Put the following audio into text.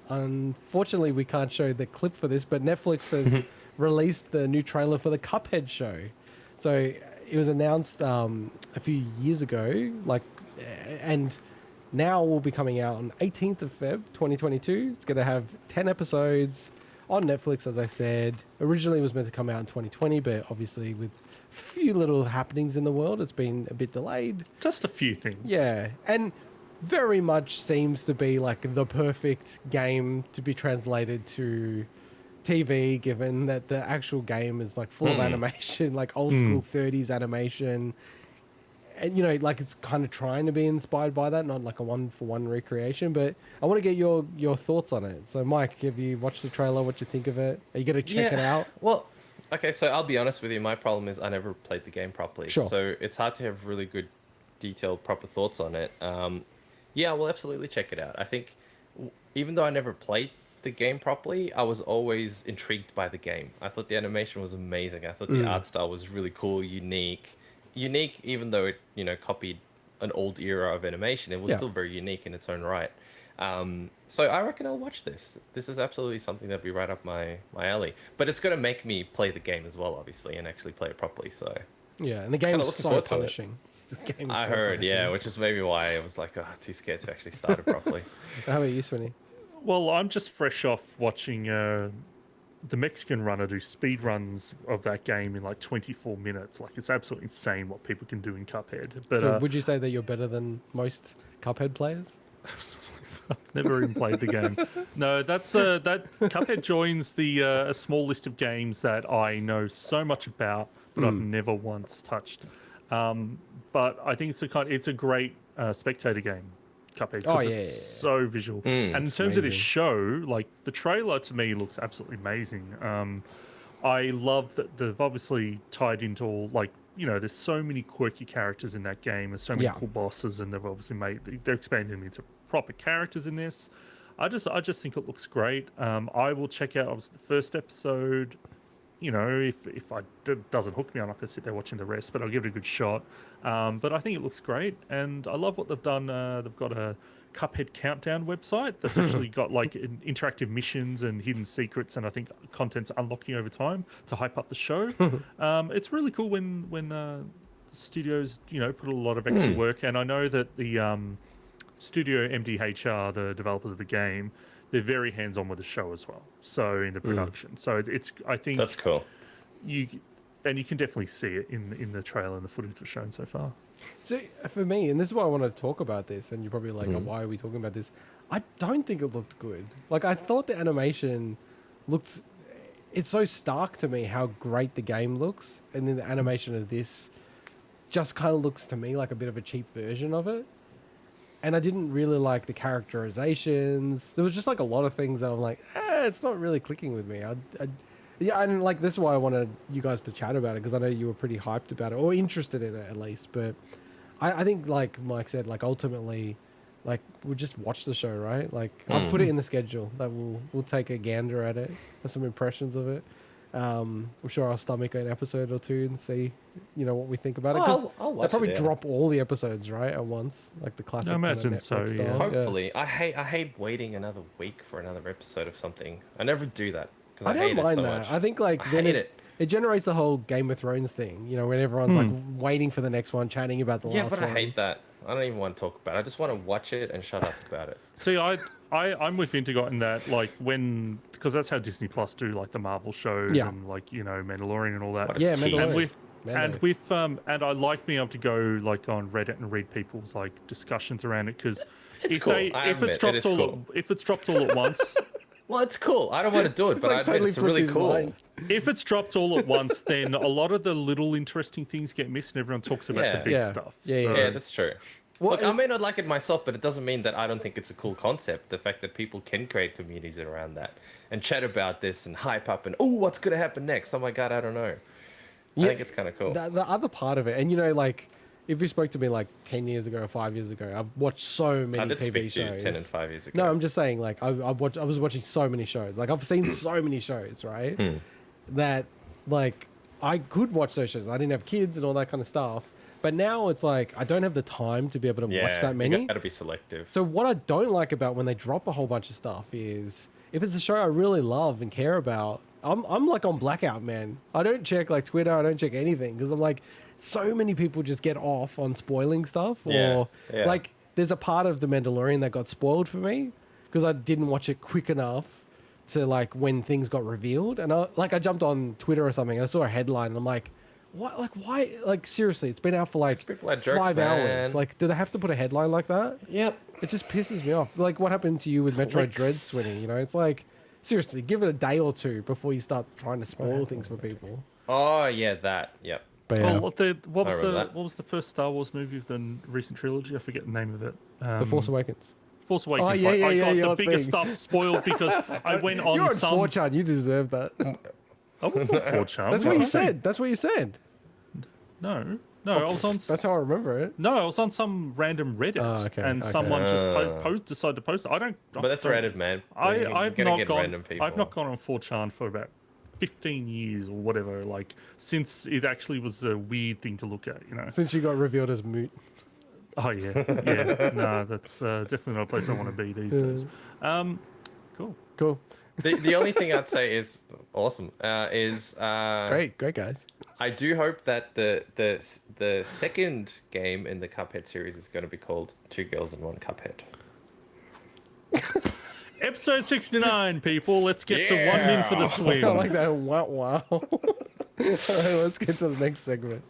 unfortunately we can't show the clip for this, but Netflix has released the new trailer for the Cuphead show. So it was announced a few years ago, and now will be coming out on 18th of Feb 2022. It's going to have 10 episodes on Netflix, as I said. Originally it was meant to come out in 2020, but obviously with few little happenings in the world, it's been a bit delayed. Just a few things. Yeah, and very much seems to be like the perfect game to be translated to TV, given that the actual game is like full of animation, like old school 30s animation. And, you know, like it's kind of trying to be inspired by that, not like a one-for-one recreation. But I want to get your thoughts on it. So, Mike, have you watched the trailer? What you think of it? Are you going to check it out? Well, okay, so I'll be honest with you. My problem is I never played the game properly. Sure. So it's hard to have really good, detailed, proper thoughts on it. Yeah, we'll absolutely check it out. I think even though I never played the game properly, I was always intrigued by the game. I thought the animation was amazing. I thought the art style was really cool, unique, even though it, you know, copied an old era of animation. It was still very unique in its own right. So I reckon I'll watch this. This is absolutely something that'd be right up my alley. But it's going to make me play the game as well, obviously, and actually play it properly. So yeah, and the game is so punishing. I heard, yeah, which is maybe why I was like, too scared to actually start it properly. How about you, Swinny? Well, I'm just fresh off watching the Mexican runner do speed runs of that game in like 24 minutes. Like, it's absolutely insane what people can do in Cuphead. But so would you say that you're better than most Cuphead players? I've never even played the game. No, that's that Cuphead joins the a small list of games that I know so much about, but I've never once touched. But I think it's a great spectator game, Cuphead, because it's so visual. And in terms of this show, like the trailer to me looks absolutely amazing. I love that they've obviously tied into all, like, you know, there's so many quirky characters in that game. There's so many cool bosses, and they've obviously they're expanding them into proper characters in this. I just think it looks great. I will check out obviously the first episode. You know, if it doesn't hook me, I'm not going to sit there watching the rest, but I'll give it a good shot. But I think it looks great, and I love what they've done. They've got a Cuphead countdown website that's actually got like interactive missions and hidden secrets, and I think content's unlocking over time to hype up the show. It's really cool when studios, you know, put a lot of extra work, and I know that the StudioMDHR, the developers of the game, they're very hands-on with the show as well. So in the production, so it's I think that's cool. You can definitely see it in the trailer and the footage that's shown so far. So for me, and this is why I want to talk about this, and you're probably like, why are we talking about this? I don't think it looked good. Like, I thought the animation looked... It's so stark to me how great the game looks, and then the animation of this just kind of looks to me like a bit of a cheap version of it. And I didn't really like the characterizations. There was just like a lot of things that I'm like, it's not really clicking with me. Yeah, and like this is why I wanted you guys to chat about it, because I know you were pretty hyped about it, or interested in it at least. But I think, like Mike said, like ultimately, like we'll just watch the show, right? Like I'll put it in the schedule. That we'll take a gander at it, have some impressions of it. I'm sure I'll stomach an episode or two and see, you know, what we think about it. Because they'll probably drop all the episodes right at once, like the classic. I imagine Netflix so. style. Yeah. Hopefully, I hate waiting another week for another episode of something. I never do that because I don't hate mind it so that. much. I think like I then hate it. It generates the whole Game of Thrones thing, you know, when everyone's like waiting for the next one, chatting about the last one. Yeah, but I hate that. I don't even want to talk about it. I just want to watch it and shut up about it. See, I'm with Vindigot in that, like, because that's how Disney Plus do, like, the Marvel shows and, like, you know, Mandalorian and all that. Yeah, Mandalorian. And I like being able to go, like, on Reddit and read people's, like, discussions around it, because if it's dropped all at once... Well, it's cool. I don't want to do it, but I admit it's really cool. If it's dropped all at once, then a lot of the little interesting things get missed, and everyone talks about the big stuff. Yeah, that's true. Well, look, I may not like it myself, but it doesn't mean that I don't think it's a cool concept. The fact that people can create communities around that and chat about this and hype up and, what's going to happen next? Oh my God, I don't know. I think it's kind of cool. The other part of it, and you know, like, if you spoke to me like 10 years ago or 5 years ago, I've watched so many TV shows. 10 and 5 years ago. No, I'm just saying, like, I was watching so many shows. Like, I've seen so many shows, right? That, like, I could watch those shows. I didn't have kids and all that kind of stuff. But now it's like I don't have the time to be able to watch that many. You gotta be selective. So what I don't like about when they drop a whole bunch of stuff is if it's a show I really love and care about, I'm like on blackout, man. I don't check like Twitter, I don't check anything because I'm like, so many people just get off on spoiling stuff, or like there's a part of The Mandalorian that got spoiled for me because I didn't watch it quick enough to like when things got revealed, and I jumped on Twitter or something and I saw a headline and I'm like, what? Like, why? Like, seriously, it's been out for like jerks, 5 hours. man. Like, do they have to put a headline like that? Yep. It just pisses me off. Like, what happened to you with Metroid Dread, Swinny? You know, it's like, seriously, give it a day or two before you start trying to spoil things for people. Oh yeah, that. Yep. But yeah, What was the first Star Wars movie of the recent trilogy? I forget the name of it. The Force Awakens. Force Awakens. Oh, yeah, I got your the biggest thing. stuff spoiled because I went on You're on some. 4chan. You deserve that. I was on 4chan. That's what you said. That's what you said. No, I was on. That's how I remember it. No, I was on some random Reddit, and someone just decided to post it. I don't. But that's Reddit, man. I've not gone. Random people. I've not gone on 4chan for about 15 years or whatever. Like since it actually was a weird thing to look at, you know. Since you got revealed as Moot. Oh yeah. No, that's definitely not a place I want to be these days. Cool. The only thing I'd say is awesome. Great guys. I do hope that the second game in the Cuphead series is going to be called Two Girls and One Cuphead. Episode 69, people. Let's get to 1 min for the swim. I like that. Wow. All right, let's get to the next segment.